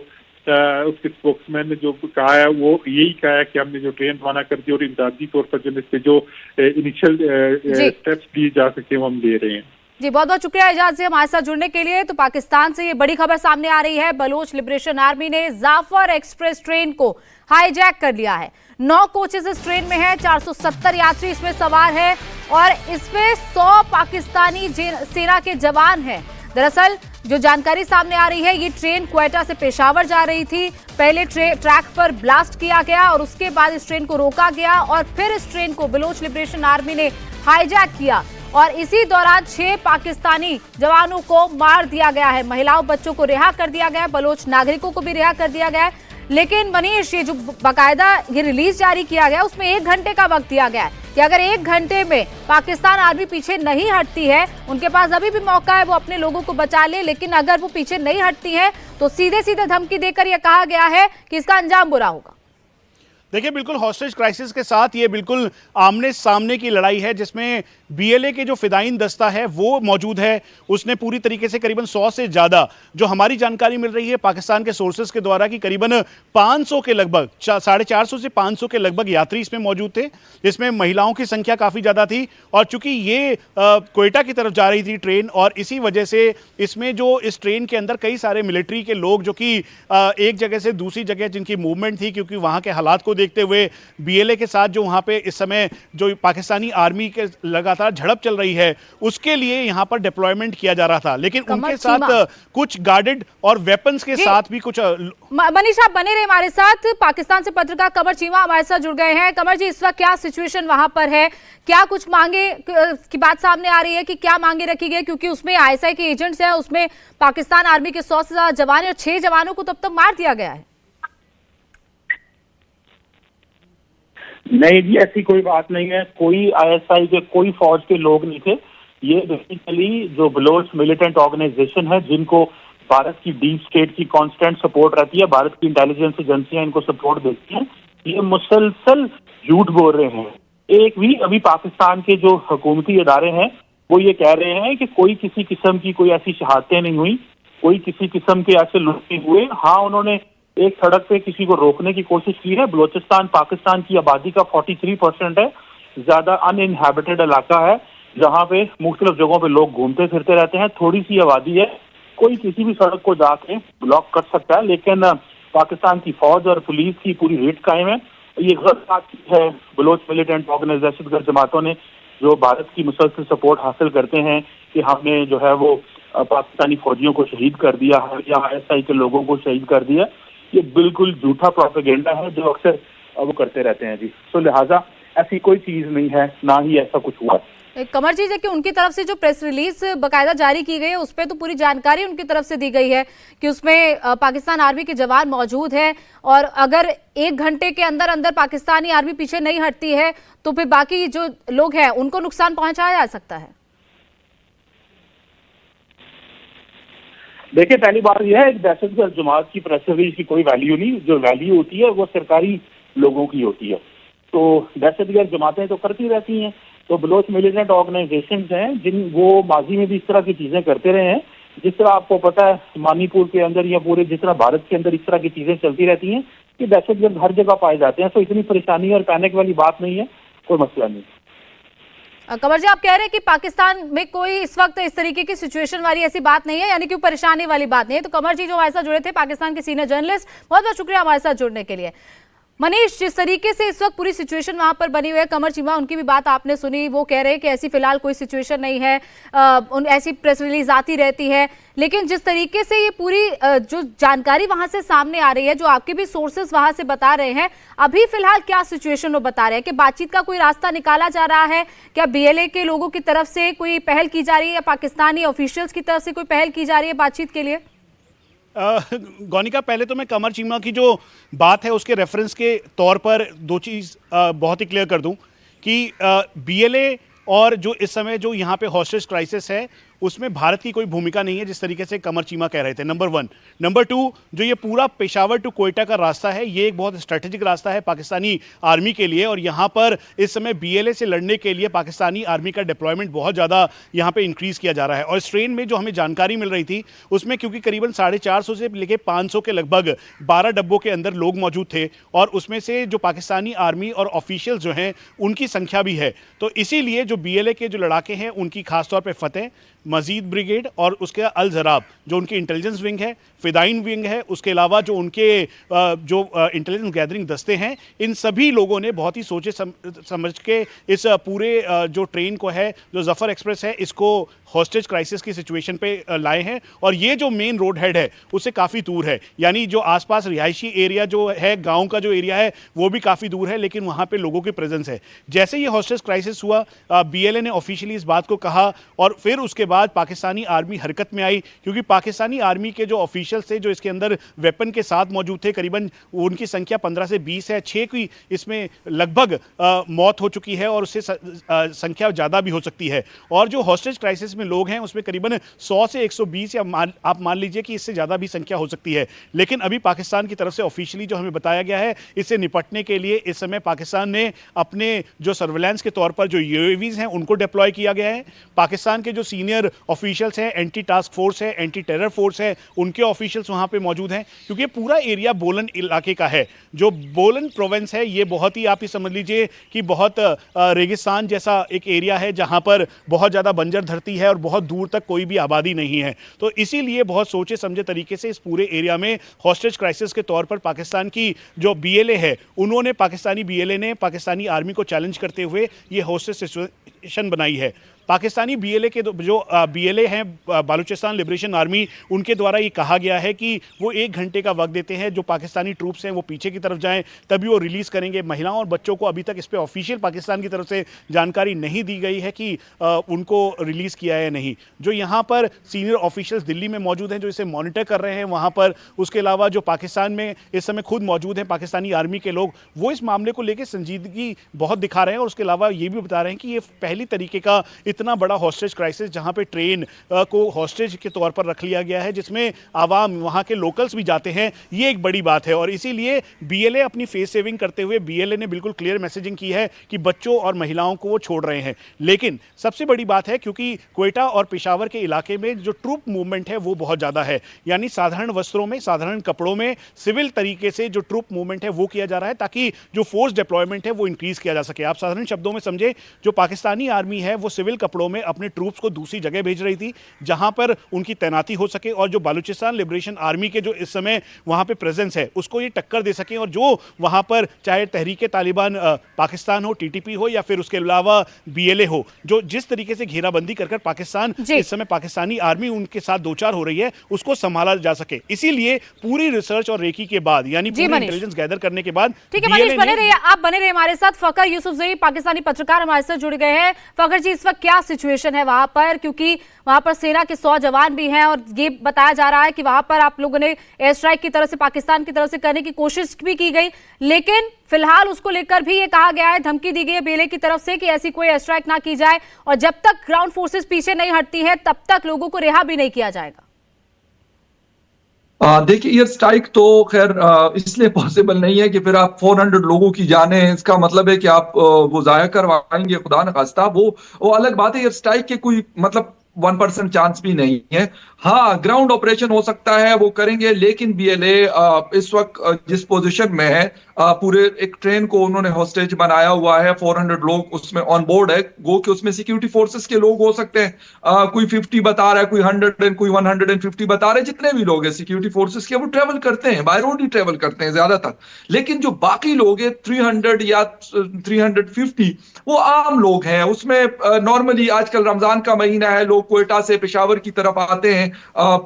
S4: उसके स्पोक्समैन ने जो कहा है वो यही कहा है कि हमने जो ट्रेन रवाना कर दी और इमदादी तौर पर जो इस पे जो इनिशियल स्टेप्स लिए जा सकते हैं वो हम ले रहे हैं।
S1: जी, बहुत बहुत शुक्रिया इजाज़ से हमारे साथ जुड़ने के लिए। तो पाकिस्तान से ये बड़ी खबर सामने आ रही है, बलोच लिबरेशन आर्मी ने जाफर एक्सप्रेस ट्रेन को हाईजैक कर लिया है। 9 कोचेस इस ट्रेन में है, 470 यात्री इसमें सवार है और इसमें 100 पाकिस्तानी सेना के जवान हैं। दरअसल जो जानकारी सामने आ रही है, ये ट्रेन क्वेटा से पेशावर जा रही थी। पहले ट्रैक पर ब्लास्ट किया गया और उसके बाद इस ट्रेन को रोका गया और फिर इस ट्रेन को बलोच लिबरेशन आर्मी ने हाईजैक किया और इसी दौरान 6 पाकिस्तानी जवानों को मार दिया गया है। महिलाओं बच्चों को रिहा कर दिया गया है, बलोच नागरिकों को भी रिहा कर दिया गया है। लेकिन मनीष, ये जो बाकायदा ये रिलीज जारी किया गया उसमें 1 घंटे का वक्त दिया गया है कि अगर 1 घंटे में पाकिस्तान आर्मी पीछे नहीं हटती है, उनके पास अभी भी मौका है वो अपने लोगों को बचा ले, लेकिन अगर वो पीछे नहीं हटती है तो सीधे सीधे धमकी देकर यह कहा गया है कि इसका अंजाम बुरा होगा।
S3: देखिए, बिल्कुल हॉस्टेज क्राइसिस के साथ ये बिल्कुल आमने सामने की लड़ाई है जिसमें बीएलए के जो फिदाइन दस्ता है वो मौजूद है। उसने पूरी तरीके से करीबन 100 से ज़्यादा, जो हमारी जानकारी मिल रही है पाकिस्तान के सोर्सेज के द्वारा, कि करीबन 500 के लगभग 450 से 500 के लगभग यात्री इसमें मौजूद थे, जिसमें महिलाओं की संख्या काफ़ी ज़्यादा थी। और चूंकि ये कोयटा की तरफ जा रही थी ट्रेन, और इसी वजह से इसमें जो इस ट्रेन के अंदर कई सारे मिलिट्री के लोग जो कि एक जगह से दूसरी जगह जिनकी मूवमेंट थी, क्योंकि वहाँ के हालात को देखते हुए बीएलए के साथ जो वहाँ पे इस समय जो पाकिस्तानी आर्मी के लगातार झड़प चल रही है उसके लिए यहाँ पर डिप्लॉयमेंट किया जा रहा था, लेकिन उनके साथ कुछ गार्डेड और वेपन्स के साथ भी कुछ।
S1: मनीष, आप बने रहे हमारे साथ। पाकिस्तान से पत्रकार कमर चीमा हमारे साथ जुड़ गए हैं। कमर जी, इस वक्त क्या सिचुएशन वहां पर है? क्या कुछ मांगे की बात सामने आ रही है कि क्या मांगे रखी गई? क्योंकि उसमें आईएसआई के एजेंट्स हैं, उसमें पाकिस्तान आर्मी के 100 से ज्यादा जवान और 6 जवानों को तब तक मार दिया गया है।
S5: नहीं जी, ऐसी कोई बात नहीं है। कोई आईएसआई के, कोई फौज के लोग नहीं थे। ये बेसिकली जो बलोच मिलिटेंट ऑर्गेनाइजेशन है, जिनको भारत की डीप स्टेट की कांस्टेंट सपोर्ट रहती है, भारत की इंटेलिजेंस एजेंसियां इनको सपोर्ट देती हैं, ये मुसलसल झूठ बोल रहे हैं। एक भी अभी पाकिस्तान के जो हुकूमती इदारे हैं वो ये कह रहे हैं कि कोई किसी किस्म की कोई ऐसी शहादतें नहीं हुई, कोई किसी किस्म के ऐसे लुट नहीं हुए। हाँ, उन्होंने एक सड़क पे किसी को रोकने की कोशिश की है। बलोचिस्तान पाकिस्तान की आबादी का 43% है, ज्यादा अनइनहैबिटेड इलाका है जहाँ पे मुख्तलिफ जगहों पे लोग घूमते फिरते रहते हैं। थोड़ी सी आबादी है, कोई किसी भी सड़क को जाके ब्लॉक कर सकता है, लेकिन पाकिस्तान की फौज और पुलिस की पूरी रेट कायम है। ये गलत बात है बलोच मिलिटेंट ऑर्गेनाइजेशन दहशतगर्द जमातों ने, जो भारत की मुसलसल सपोर्ट हासिल करते हैं, कि हमने जो है वो पाकिस्तानी फौजियों को शहीद कर दिया है या आईएसआई के लोगों को शहीद कर दिया। ये बिल्कुल झूठा प्रोपेगेंडा है जो अक्सर वो करते रहते हैं जी। तो लिहाजा ऐसी कोई चीज नहीं है, ना ही ऐसा कुछ हुआ।
S1: कमर जी, देखिए उनकी तरफ से जो प्रेस रिलीज बाकायदा जारी की गई है उस पर तो पूरी जानकारी उनकी तरफ से दी गई है कि उसमें पाकिस्तान आर्मी के जवान मौजूद हैं और अगर 1 घंटे के अंदर अंदर पाकिस्तानी आर्मी पीछे नहीं हटती है तो फिर बाकी जो लोग हैं उनको नुकसान पहुंचाया जा सकता है।
S5: देखिए, पहली बात यह है, एक दहशतगर्द जमात की प्रेस रिलीज की कोई वैल्यू नहीं। जो वैल्यू होती है वो सरकारी लोगों की होती है। तो दहशतगर्द जमातें तो करती रहती हैं। तो बलोच मिलिटेंट ऑर्गेनाइजेशंस हैं जिन वो माजी में भी इस तरह की चीजें करते रहे हैं। जिस तरह आपको पता है मणिपुर के अंदर या पूरे जिस तरह भारत के अंदर इस तरह की चीजें चलती रहती हैं कि दहशतगर्द हर जगह पाए जाते हैं। तो इतनी परेशानी और पैनिक वाली बात नहीं है, कोई मसला नहीं।
S1: कमर जी, आप कह रहे हैं कि पाकिस्तान में कोई इस वक्त इस तरीके की सिचुएशन वाली ऐसी बात नहीं है, यानी कि परेशानी वाली बात नहीं है। तो कमर जी जो हमारे साथ जुड़े थे, पाकिस्तान के सीनियर जर्नलिस्ट, बहुत बहुत शुक्रिया हमारे साथ जुड़ने के लिए। मनीष, जिस तरीके से इस वक्त पूरी सिचुएशन वहां पर बनी हुई है, कमर चीमा उनकी भी बात आपने सुनी, वो कह रहे हैं कि ऐसी फिलहाल कोई सिचुएशन नहीं है, ऐसी प्रेस रिलीज आती रहती है, लेकिन जिस तरीके से ये पूरी जो जानकारी वहां से सामने आ रही है, जो आपके भी सोर्सेस वहां से बता रहे हैं, अभी फिलहाल क्या सिचुएशन वो बता रहे हैं कि बातचीत का कोई रास्ता निकाला जा रहा है? क्या बीएलए के लोगों की तरफ से कोई पहल की जा रही है या पाकिस्तानी ऑफिशियल्स की तरफ से कोई पहल की जा रही है बातचीत के लिए?
S3: गौनिका, पहले तो मैं कमर चीमा की जो बात है उसके रेफरेंस के तौर पर दो चीज़ बहुत ही क्लियर कर दूं कि बीएलए और जो इस समय जो यहाँ पे हॉस्टेज क्राइसिस है उसमें भारत की कोई भूमिका नहीं है, जिस तरीके से कमर चीमा कह रहे थे। नंबर 1। नंबर 2, जो ये पूरा पेशावर टू कोयटा का रास्ता है, ये एक बहुत स्ट्रेटेजिक रास्ता है पाकिस्तानी आर्मी के लिए, और यहाँ पर इस समय बीएलए से लड़ने के लिए पाकिस्तानी आर्मी का डिप्लॉयमेंट बहुत ज़्यादा यहाँ पे इंक्रीज़ किया जा रहा है। और इस ट्रेन में जो हमें जानकारी मिल रही थी उसमें क्योंकि करीबन 450 से लेकर 500 के लगभग 12 डब्बों के अंदर लोग मौजूद थे, और उसमें से जो पाकिस्तानी आर्मी और ऑफिशियल जो हैं उनकी संख्या भी है। तो इसीलिए जो बीएलए के जो लड़ाके हैं उनकी खासतौर पर फतेह, मजीद ब्रिगेड और उसके अल ज़राब जो उनकी इंटेलिजेंस विंग है, फिदाइन विंग है, उसके अलावा जो उनके जो इंटेलिजेंस गैदरिंग दस्ते हैं, इन सभी लोगों ने बहुत ही सोचे समझ के इस पूरे जो ट्रेन को है, जो जफ़र एक्सप्रेस है, इसको हॉस्टेज क्राइसिस की सिचुएशन पे लाए हैं। और ये जो मेन रोड हेड है उससे काफ़ी दूर है, यानी जो आसपास रिहायशी एरिया जो है, गाँव का जो एरिया है वो भी काफ़ी दूर है, लेकिन वहाँ पर लोगों की प्रेजेंस है। जैसे ये हॉस्टेज क्राइसिस हुआ, बीएलए ने ऑफिशियली इस बात को कहा और फिर उसके बाद पाकिस्तानी आर्मी हरकत में आई, क्योंकि पाकिस्तानी आर्मी के जो ऑफिशियल्स थे जो इसके अंदर वेपन के साथ मौजूद थे, करीबन उनकी संख्या 15 से 20 है, 6 की इसमें लगभग मौत हो चुकी है और उससे संख्या ज़्यादा भी हो सकती है। और जो हॉस्टेज क्राइसिस में लोग हैं उसमें करीबन 100 से 120 या आप मान लीजिए कि इससे ज़्यादा भी संख्या हो सकती है। लेकिन अभी पाकिस्तान की तरफ से ऑफिशियली जो हमें बताया गया है, इससे निपटने के लिए इस समय पाकिस्तान ने अपने जो सर्वेलेंस के तौर पर जो यूएवीज़ हैं उनको डिप्लॉय किया गया है। पाकिस्तान के जो सीनियर सीनियर ऑफिशियल्स हैं, एंटी टास्क फोर्स है, एंटी टेरर फोर्स है, उनके ऑफिशियल्स वहाँ पे मौजूद हैं, क्योंकि ये पूरा एरिया बोलन इलाके का है। जो बोलन प्रोविंस है ये बहुत ही, आप ये समझ लीजिए कि बहुत रेगिस्तान जैसा एक एरिया है, जहाँ पर बहुत ज़्यादा बंजर धरती है और बहुत दूर तक कोई भी आबादी नहीं है। तो इसीलिए बहुत सोचे समझे तरीके से इस पूरे एरिया में हॉस्टेज क्राइसिस के तौर पर पाकिस्तान की जो BLA है, उन्होंने पाकिस्तानी BLA ने पाकिस्तानी आर्मी को चैलेंज करते हुए ये हॉस्टेज सिचुएशन बनाई है। पाकिस्तानी BLA के जो BLA हैं, बालूचिस्तान लिबरेशन आर्मी, उनके द्वारा ये कहा गया है कि वो 1 घंटे का वक्त देते हैं, जो पाकिस्तानी ट्रूप्स हैं वो पीछे की तरफ जाएं, तभी वो रिलीज़ करेंगे। महिलाओं और बच्चों को अभी तक इस पर ऑफिशियल पाकिस्तान की तरफ से जानकारी नहीं दी गई है कि उनको रिलीज़ किया है या नहीं। जो यहाँ पर सीनियर ऑफिशियल्स दिल्ली में मौजूद हैं जो इसे मॉनिटर कर रहे हैं वहाँ पर, उसके अलावा जो पाकिस्तान में इस समय खुद मौजूद हैं पाकिस्तानी आर्मी के लोग, वो इस मामले को लेकर संजीदगी बहुत दिखा रहे हैं। और उसके अलावा ये भी बता रहे हैं कि ये पहली तरीके का इतना बड़ा हॉस्टेज क्राइसिस जहां पे ट्रेन को हॉस्टेज के तौर पर रख लिया गया है, जिसमें आवाम वहां के लोकल्स भी जाते हैं, ये एक बड़ी बात है। और इसीलिए BLA अपनी फेस सेविंग करते हुए BLA ने बिल्कुल क्लियर मैसेजिंग की है कि बच्चों और महिलाओं को वो छोड़ रहे हैं। लेकिन सबसे बड़ी बात है, क्योंकि क्वेटा और पेशावर के इलाके में जो ट्रूप मूवमेंट है वो बहुत ज़्यादा है, यानी साधारण वस्त्रों में, साधारण कपड़ों में, सिविल तरीके से जो ट्रूप मूवमेंट है वो किया जा रहा है, ताकि जो फोर्स डिप्लॉयमेंट है वो इंक्रीज किया जा सके। आप साधारण शब्दों में समझे, जो पाकिस्तानी आर्मी है वो सिविल कपड़ों में अपने ट्रूप्स को दूसरी जगह भेज रही थी जहां पर उनकी तैनाती हो सके, और जो बालूचिस्तान लिबरेशन आर्मी के जो इस समय वहां पे प्रेजेंस है उसको ये टक्कर दे सके। और जो वहां पर चाहे तहरीके तालिबान पाकिस्तान हो, TTP हो, या फिर उसके अलावा BLA हो, जो जिस तरीके से घेराबंदी कर पाकिस्तान इस समय पाकिस्तानी आर्मी उनके साथ दो चार हो रही है, उसको संभाला जा सके। इसीलिए पूरी रिसर्च और रेकी के बाद, यानी पूरी इंटेलिजेंस गैदर करने के बाद,
S1: ठीक है मनीष, बने रहिए, आप बने रहिए हमारे साथ। फखर यूसुफजई पाकिस्तानी पत्रकार हमारे साथ जुड़ गए हैं। फखर जी, इस वक्त क्या सिचुएशन है वहां पर, क्योंकि वहां पर सेना के 100 जवान भी हैं और ये बताया जा रहा है कि वहां पर आप लोगों ने एयर स्ट्राइक की तरफ से, पाकिस्तान की तरफ से करने की कोशिश भी की गई, लेकिन फिलहाल उसको लेकर भी ये कहा गया है, धमकी दी गई है BLA की तरफ से कि ऐसी कोई एयर स्ट्राइक ना की जाए, और जब तक ग्राउंड फोर्सेस पीछे नहीं हटती है तब तक लोगों को रिहा भी नहीं किया जाएगा।
S6: देखिए, एयर स्ट्राइक तो खैर इसलिए पॉसिबल नहीं है कि फिर आप 400 लोगों की जाने, इसका मतलब है कि आप वो जाया करवाएंगे, खुदा न खास्ता। वो अलग बात है। एयर स्ट्राइक के कोई मतलब 1% चांस भी नहीं है। हाँ, ग्राउंड ऑपरेशन हो सकता है, वो करेंगे, लेकिन BLA इस वक्त जिस पोजीशन में है, पूरे एक ट्रेन को उन्होंने हॉस्टेज बनाया हुआ है, 400 लोग उसमें ऑन बोर्ड है, गो कि उसमें सिक्योरिटी फोर्सेस के लोग हो सकते हैं, कोई 50 बता रहा है, कोई 100 कोई 150 बता रहे हैं, जितने भी लोग हैं सिक्योरिटी फोर्सेस के, वो ट्रेवल करते हैं, बाय रोड ही ट्रेवल करते हैं ज्यादातर। लेकिन जो बाकी लोग हैं 300 या 350, वो आम लोग हैं। उसमें नॉर्मली आजकल रमजान का महीना है, लोग क्वेटा से पेशावर की तरफ आते हैं,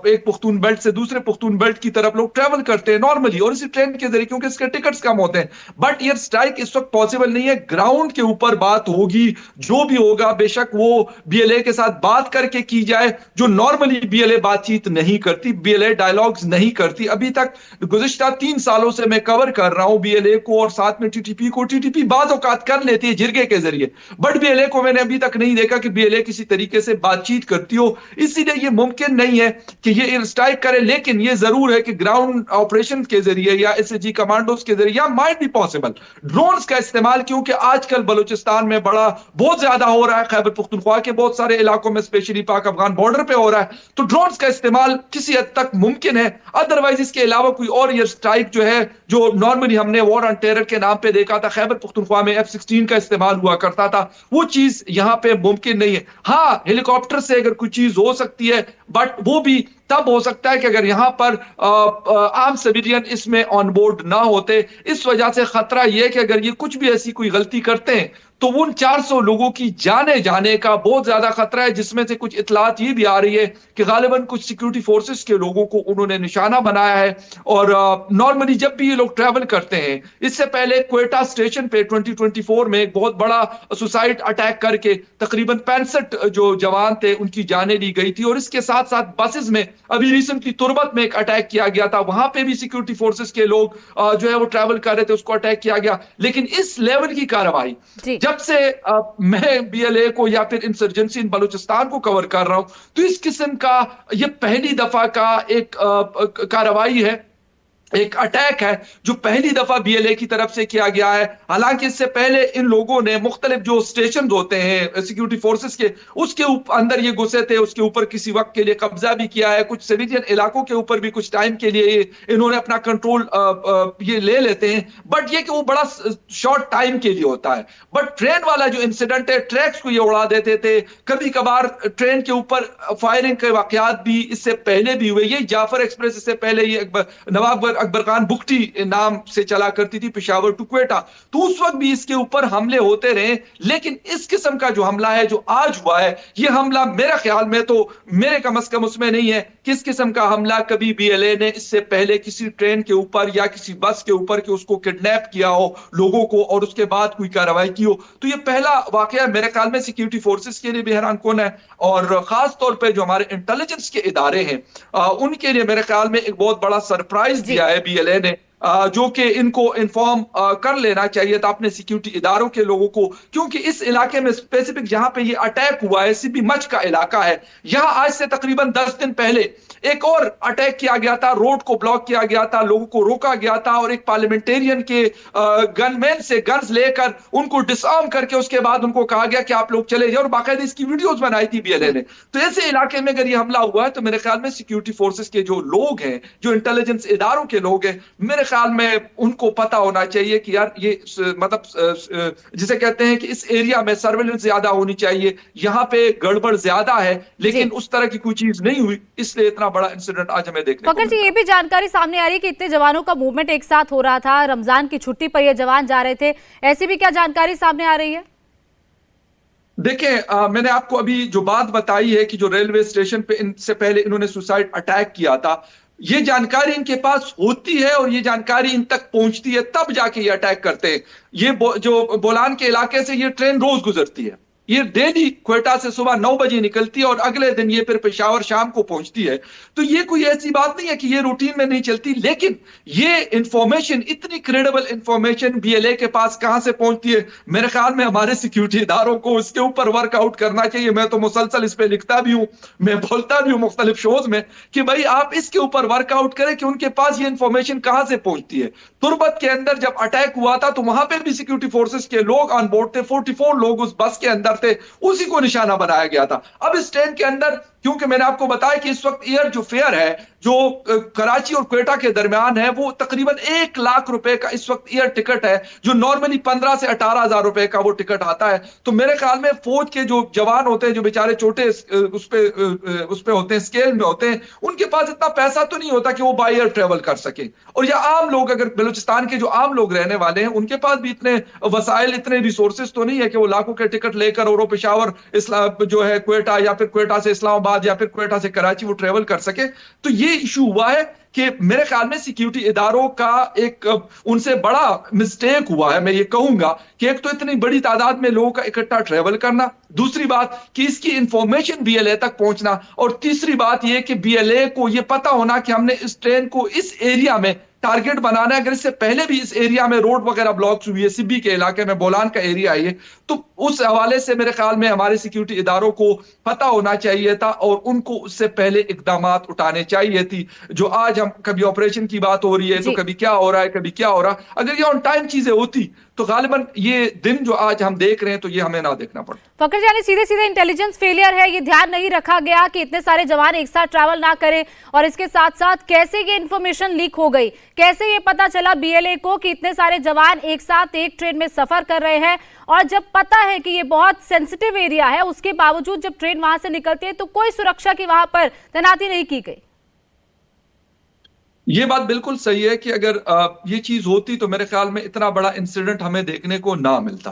S6: एक पुख्तून बेल्ट से दूसरे पुख्तून बेल्ट की तरफ लोग ट्रेवल करते हैं नॉर्मली, और इसी ट्रेन के जरिए, क्योंकि इसके टिकट्स कम होते हैं। बट एयर स्ट्राइक इस वक्त पॉसिबल नहीं है। ग्राउंड के ऊपर बात होगी, जो भी होगा बेशक वो BLA के साथ बात करके की जाए, जो नॉर्मली BLA बातचीत नहीं करती, BLA डायलॉग्स नहीं करती। अभी तक गुज़िश्ता 3 सालों से मैं कवर कर रहा हूं BLA को और साथ में TTP को। TTP बात औकात कर लेती है जिरगे के जरिए, बट BLA को मैंने अभी तक नहीं देखा कि BLA किसी तरीके से बातचीत करती हो। इसीलिए ये मुमकिन नहीं है कि ये एयर स्ट्राइक करे, लेकिन ये जरूर है कि ग्राउंड ऑपरेशन के जरिए या SAG कमांडोज के जरिए, या माइट बी पॉसिबल ड्रोन्स का इस्तेमाल, क्योंकि आजकल बलूचिस्तान में बहुत ज्यादा हो रहा है, खैबर पख्तूनख्वा के बहुत सारे इलाकों में, स्पेशली पाक अफगान बॉर्डर पे हो रहा है, तो ड्रोन्स का इस्तेमाल किसी हद तक मुमकिन है। अदरवाइज इसके अलावा कोई और एयर स्ट्राइक जो है, जो नॉर्मली हमने वॉर ऑन टेरर के नाम पे देखा था, खैबर पख्तूनख्वा में F-16 का इस्तेमाल हुआ करता था, वो चीज यहां पे मुमकिन नहीं है। हाँ, हेलीकॉप्टर से अगर कोई चीज हो सकती है, बट वो भी तब हो सकता है कि अगर यहां पर आम सिविलियन इसमें ऑन बोर्ड ना होते। इस वजह से खतरा यह है कि अगर ये कुछ भी ऐसी कोई गलती करते हैं तो उन 400 लोगों की जाने का बहुत ज्यादा खतरा है, जिसमें से कुछ इतलात ये भी आ रही है कि गालिबन कुछ सिक्योरिटी फोर्सेस के लोगों को उन्होंने निशाना बनाया है। और नॉर्मली जब भी ये लोग ट्रैवल करते हैं, इससे पहले क्वेटा स्टेशन पे 2024 में एक बहुत बड़ा सुसाइड अटैक करके तकरीबन 65 जो जवान थे उनकी जाने ली गई थी। और इसके साथ साथ बसेस में अभी रिसेंटली तुर्बत में एक अटैक किया गया था, वहां पे भी सिक्योरिटी फोर्सेस के लोग जो है वो ट्रैवल कर रहे थे, उसको अटैक किया गया। लेकिन इस लेवल की कार्रवाई जब से मैं BLA को या फिर इंसर्जेंसी इन बलूचिस्तान को कवर कर रहा हूं, तो इस किस्म का ये पहली दफा का एक कार्रवाई है एक अटैक है जो पहली दफा बीएलए की तरफ से किया गया है। हालांकि इससे पहले इन लोगों ने मुख्तलिफ जो स्टेशन होते हैं सिक्योरिटी फोर्सेस के, उसके अंदर ये घुसे थे, उसके ऊपर किसी वक्त के लिए कब्जा भी किया है, कुछ सिविलियन इलाकों के ऊपर भी कुछ टाइम के लिए इन्होंने अपना कंट्रोल ये ले लेते हैं। बट ये कि वो बड़ा शॉर्ट टाइम के लिए होता है। बट ट्रेन वाला जो इंसिडेंट है, ट्रैक्स को ये उड़ा देते थे, कभी कभार ट्रेन के ऊपर फायरिंग के वाकयात भी इससे पहले भी हुए। ये जाफर एक्सप्रेस इससे पहले ये नवाब अकबर खान बुख्ती नाम से चला करती थी, पेशावर टू क्वेटा, तो उस वक्त भी इसके ऊपर हमले होते रहे। लेकिन इस किस्म का जो हमला है जो आज हुआ है, ये हमला मेरा ख्याल में तो मेरे कम से कम उसमें नहीं है कि इस किस्म का हमला कभी बीएलए ने इससे पहले किसी ट्रेन के ऊपर या किसी बस के ऊपर कि उसको किडनैप किया हो लोगों को और उसके बाद कोई कार्रवाई की हो। तो ये पहला वाकया मेरे ख्याल में सिक्योरिटी फोर्सेस के लिए भी हैरान कौन है, और खास तौर पर जो हमारे इंटेलिजेंस के इदारे हैं उनके लिए मेरे ख्याल में एक बहुत बड़ा सरप्राइज दिया है बीएलए ने, जो कि इनको इन्फॉर्म कर लेना चाहिए था अपने सिक्योरिटी इदारों के लोगों को, क्योंकि इस इलाके में स्पेसिफिक जहां पे ये अटैक हुआ है सीबी मच का इलाका है, यहां आज से तकरीबन 10 दिन पहले एक और अटैक किया गया था, रोड को ब्लॉक किया गया था, लोगों को रोका गया था और एक पार्लियामेंटेरियन के गनमैन से गन्स लेकर उनको डिसआर्म करके उसके बाद उनको कहा गया कि आप लोग चले जाओ, और बाकायदा इसकी वीडियोस बनाई थी बीएलए ने। तो ऐसे इलाके में अगर ये हमला हुआ है तो मेरे ख्याल में सिक्योरिटी फोर्सेस के जो लोग हैं, जो इंटेलिजेंस इदारों के लोग हैं, मेरे ख्याल में उनको पता होना चाहिए कि यार ये मतलब जिसे कहते हैं कि इस एरिया में सर्वेलेंस ज्यादा होनी चाहिए, यहां पे गड़बड़ ज्यादा है, लेकिन उस तरह की कोई चीज नहीं हुई, इसलिए इतना बड़ा इंसिडेंट आज हमें देखने को
S1: फकर जी, ये भी जानकारी सामने आ रही है कि इतने जवानों का मूवमेंट एक साथ हो रहा था, रमजान की छुट्टी पर ये जवान जा रहे थे, ऐसी भी क्या जानकारी सामने आ रही है?
S6: देखें, मैंने आपको अभी जो बात बताई है कि जो रेलवे स्टेशन पे इनसे पहले इन्होंने सुसाइड अटैक किया था, ये जानकारी इनके पास होती है और ये जानकारी इन तक पहुंचती है, तब जाके ये अटैक करते हैं। ये जो बोलान के इलाके से ये ट्रेन रोज गुजरती है, ये डेली क्वेटा से सुबह 9 बजे निकलती है और अगले दिन ये फिर पेशावर शाम को पहुंचती है। तो ये कोई ऐसी बात नहीं है कि ये रूटीन में नहीं चलती, लेकिन ये इंफॉर्मेशन, इतनी क्रेडिबल इंफॉर्मेशन बीएलए के पास कहां से पहुंचती है, मेरे ख्याल में हमारे सिक्योरिटी इदारों को इसके ऊपर वर्कआउट करना चाहिए। मैं तो मुसलसल इस पर लिखता भी हूं, मैं बोलता भी हूं मुख्तलिफ शोज में कि भाई आप इसके ऊपर वर्कआउट करें कि उनके पास ये इंफॉर्मेशन कहां से पहुंचती है। तुर्बत के अंदर जब अटैक हुआ था तो वहां पर भी सिक्योरिटी फोर्सेस के लोग ऑन बोर्ड थे, 44 लोग उस बस के अंदर थे, उसी को निशाना बनाया गया था। अब इस ट्रेन के अंदर, क्योंकि मैंने आपको बताया कि इस वक्त एयर जो फेयर है जो कराची और क्वेटा के दरमियान है, वो तकरीबन 1 लाख रुपए का इस वक्त एयर टिकट है, जो नॉर्मली 15 से 18 हजार रुपए का वो टिकट आता है। तो मेरे ख्याल में फौज के जो जवान होते हैं, जो बेचारे छोटे उस पे होते हैं, स्केल में होते हैं, उनके पास इतना पैसा तो नहीं होता कि वो बाय एयर ट्रेवल कर सके। और या आम लोग, अगर बलूचिस्तान के जो आम लोग रहने वाले हैं, उनके पास भी इतने वसाइल, इतने रिसोर्सेज तो नहीं है कि वो लाखों के टिकट लेकर और वो पेशावर जो है क्वेटा या फिर क्वेटा से इस्लामाबाद या फिर क्वेटा से कराची वो ट्रेवल कर सके। तो ये इशू हुआ है कि मेरे ख्याल में सिक्योरिटी इदारों का एक उनसे बड़ा मिस्टेक हुआ है। मैं ये कहूंगा कि एक तो इतनी बड़ी तादाद में लोगों का इकट्ठा ट्रेवल करना, दूसरी बात कि इसकी इंफॉर्मेशन बीएलए तक पहुंचना, और तीसरी बात ये कि बीएलए को ये पता होना कि हमने इस ट्रेन को इस एरिया में टारगेट बनाना है। अगर इससे पहले भी इस एरिया में रोड वगैरह ब्लॉक्स हुई है, सिब्बी के इलाके में, बोलान का एरिया है ये, तो उस हवाले से मेरे ख्याल में हमारे सिक्योरिटी इदारों को पता होना चाहिए था और उनको उससे पहले इकदाम उठाने चाहिए थी। जो आज हम कभी ऑपरेशन की बात हो रही है तो कभी क्या हो रहा है, कभी क्या हो रहा, अगर ये ऑन टाइम चीजें होती तो गालिबन ये दिन जो आज हम देख रहे हैं तो ये हमें ना देखना पड़ता।
S1: फकर जानी, सीधे सीधे इंटेलिजेंस फेलियर है, ये ध्यान नहीं रखा गया कि इतने सारे जवान एक साथ ट्रैवल ना करें, और इसके साथ साथ कैसे ये इंफॉर्मेशन लीक हो गई, कैसे ये पता चला बीएलए को कि इतने सारे जवान एक साथ एक ट्रेन में सफर कर रहे हैं, और जब पता है कि ये बहुत सेंसिटिव एरिया है, उसके बावजूद जब ट्रेन वहां से निकलती है तो कोई सुरक्षा की वहां पर तैनाती नहीं की गई।
S6: ये बात बिल्कुल सही है कि अगर ये चीज होती तो मेरे ख्याल में इतना बड़ा इंसिडेंट हमें देखने को ना मिलता।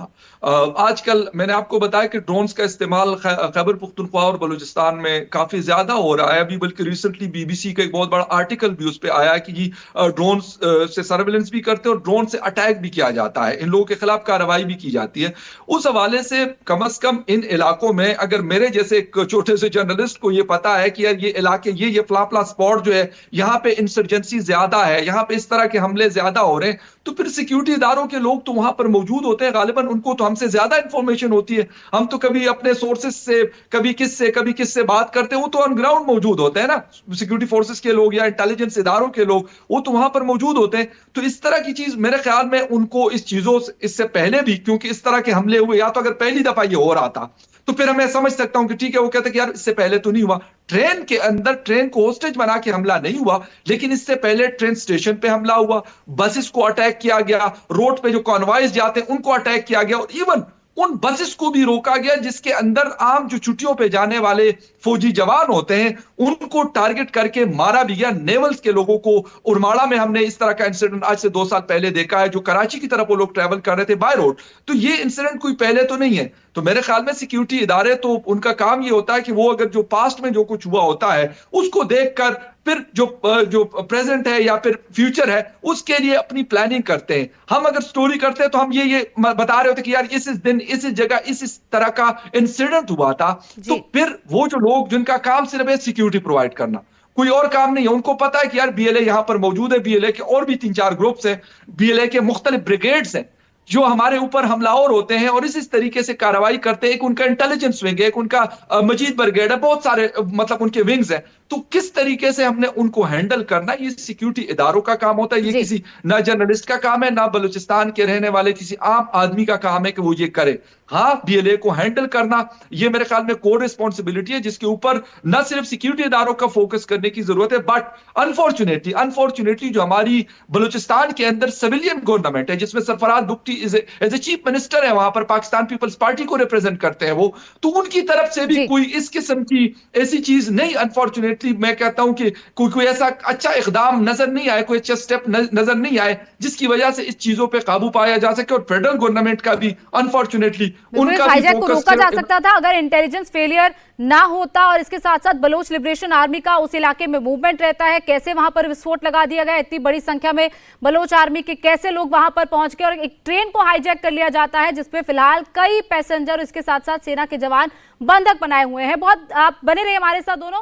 S6: आजकल मैंने आपको बताया कि ड्रोन्स का इस्तेमाल खैबर पुख्तनख्वा और बलूचिस्तान में काफी ज्यादा हो रहा है। अभी बल्कि रिसेंटली बीबीसी का एक बहुत बड़ा आर्टिकल भी उस पर आया कि जी ड्रोन्स से सर्वेलेंस भी करते हैं और ड्रोन से अटैक भी किया जाता है, इन लोगों के खिलाफ कार्रवाई भी की जाती है। उस हवाले से कम इन इलाकों में अगर मेरे जैसे एक छोटे से जर्नलिस्ट को ये पता है कि यार ये इलाके, ये फला स्पॉट जो है, यहाँ पे इंसर्जेंसी इंसर्जेंसी ज्यादा है, यहाँ पे इस तरह के हमले ज्यादा हो रहे हैं, तो फिर सिक्योरिटी इदारों के लोग तो वहां पर मौजूद होते हैं, गालिबन उनको तो हमसे ज्यादा इंफॉर्मेशन होती है। हम तो कभी अपने सोर्सेज से कभी किससे बात करते हैं, वो तो ऑन ग्राउंड मौजूद होते हैं ना, सिक्योरिटी फोर्सेस के लोग या इंटेलिजेंस इदारों के लोग, वो तो वहां पर मौजूद होते हैं। तो इस तरह की चीज मेरे ख्याल में उनको इस चीजों इससे पहले भी, क्योंकि इस तरह के हमले हुए, या तो अगर पहली दफा ये हो रहा था तो फिर मैं समझ सकता हूं कि ठीक है, वो कहते कि यार इससे पहले तो नहीं हुआ, ट्रेन के अंदर ट्रेन को होस्टेज बना के हमला नहीं हुआ, लेकिन इससे पहले ट्रेन स्टेशन पे हमला हुआ, बसेस को अटैक किया गया, रोड पे जो कॉन्वॉयज जाते हैं उनको अटैक किया गया, और इवन उन बसेस को भी रोका गया जिसके अंदर आम जो छुट्टियों पे जाने वाले फौजी जवान होते हैं उनको टारगेट करके मारा भी गया। नेवल्स के लोगों को उरमाड़ा में हमने इस तरह का इंसिडेंट आज से 2 साल पहले देखा है, जो कराची की तरफ वो लोग ट्रैवल कर रहे थे बाय रोड। तो ये इंसिडेंट कोई पहले तो नहीं है। तो मेरे ख्याल में सिक्योरिटी इदारे तो उनका काम ये होता है कि वो अगर जो पास्ट में जो कुछ हुआ होता है उसको देखकर फिर जो प्रेजेंट है या फिर फ्यूचर है उसके लिए अपनी प्लानिंग करते हैं। हम अगर स्टोरी करते हैं तो हम ये बता रहे होते कि यार इस दिन इस जगह इस तरह का इंसिडेंट हुआ था, तो फिर वो जो लोग जिनका काम सिर्फ है सिक्योरिटी प्रोवाइड करना, कोई और काम नहीं है, उनको पता है कि यार बीएलए यहां पर मौजूद है, बीएलए के और भी 3-4 ग्रुप्स हैं, बीएलए के मुख्तलिफ ब्रिगेड्स हैं जो हमारे ऊपर हमलावर होते हैं और इस तरीके से कार्रवाई करते हैं। एक उनका इंटेलिजेंस विंग है, एक उनका मजीद ब्रिगेड है, बहुत सारे मतलब उनके विंग्स हैं। तो किस तरीके से हमने उनको हैंडल करना, ये सिक्योरिटी इदारों का काम होता है। ये किसी ना जर्नलिस्ट का काम है, ना बलूचिस्तान के रहने वाले किसी आम आदमी का काम है कि वो ये करे। हाँ, बीएलए को हैंडल करना ये मेरे ख्याल में कोर रिस्पॉन्सिबिलिटी है, जिसके ऊपर न सिर्फ सिक्योरिटी इदारों का फोकस करने की जरूरत है, बट अनफॉर्चुनेटली जो हमारी बलूचिस्तान के अंदर सिविलियन गवर्नमेंट है, जिसमें Sarfaraz Bugti as a chief minister है, वहां पर पाकिस्तान पीपल्स पार्टी को रिप्रेजेंट करते हैं वो, तो उनकी तरफ से भी कोई इस किस्म की ऐसी चीज नहीं, अनफॉर्चुनेटली मैं कहता हूं कि कोई ऐसा अच्छा इकदाम नजर नहीं आए, कोई अच्छा स्टेप नजर नहीं आए जिसकी वजह से इस चीजों पे काबू पाया जा सके। और फेडरल गवर्नमेंट का भी अनफॉर्चुनेटली उनका
S1: हाईजैक को रोका जा सकता था अगर इंटेलिजेंस फेलियर ना होता, और इसके साथ साथ बलोच लिबरेशन आर्मी का उस इलाके में मूवमेंट रहता है, कैसे वहां पर विस्फोट लगा दिया गया, इतनी बड़ी संख्या में बलोच आर्मी के कैसे लोग वहां पर पहुंच गए, और एक ट्रेन को हाईजैक कर लिया जाता है जिसपे फिलहाल कई पैसेंजर, इसके साथ साथ सेना के जवान बंधक बनाए हुए हैं। बहुत आप बने रहिए हमारे साथ दोनों।